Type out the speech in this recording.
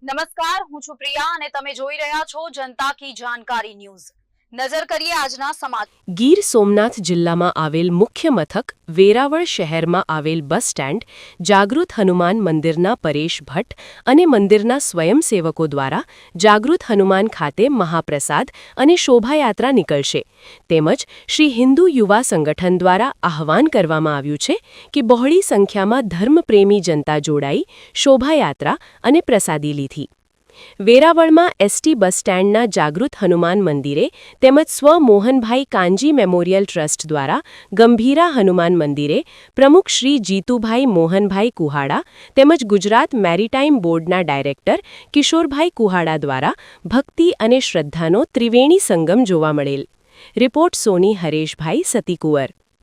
નમસ્કાર, હું છું પ્રિયા અને તમે જોઈ રહ્યા છો જનતા કી જાણકારી ન્યૂઝ। નજર કરીએ આજના સમાચાર। ગીર સોમનાથ જિલ્લામાં આવેલ મુખ્ય મથક વેરાવળ શહેરમાં આવેલ બસ સ્ટેન્ડ જાગૃત હનુમાન મંદિરના પરેશ ભટ્ટ અને મંદિરના સ્વયંસેવકો દ્વારા જાગૃત હનુમાન ખાતે મહાપ્રસાદ અને શોભાયાત્રા નીકળશે તેમજ શ્રી હિન્દુ યુવા સંગઠન દ્વારા આહવાન કરવામાં આવ્યું છે કે બહોળી સંખ્યામાં ધર્મપ્રેમી જનતા જોડાઈ શોભાયાત્રા અને પ્રસાદી લીધી। વેરાવળમાં એસટી બસ સ્ટેન્ડના જાગૃત હનુમાન મંદિરે તેમજ સ્વ મોહનભાઈ કાંજી મેમોરિયલ ટ્રસ્ટ દ્વારા ગંભીરા હનુમાન મંદિરે પ્રમુખ શ્રી જીતુભાઈ મોહનભાઈ કુહાડા તેમજ ગુજરાત મેરીટાઈમ બોર્ડના ડાયરેક્ટર કિશોરભાઈ કુહાડા દ્વારા ભક્તિ અને શ્રદ્ધાનો ત્રિવેણી સંગમ જોવા મળેલ। રિપોર્ટ સોની હરેશભાઈ સતીકુંવર।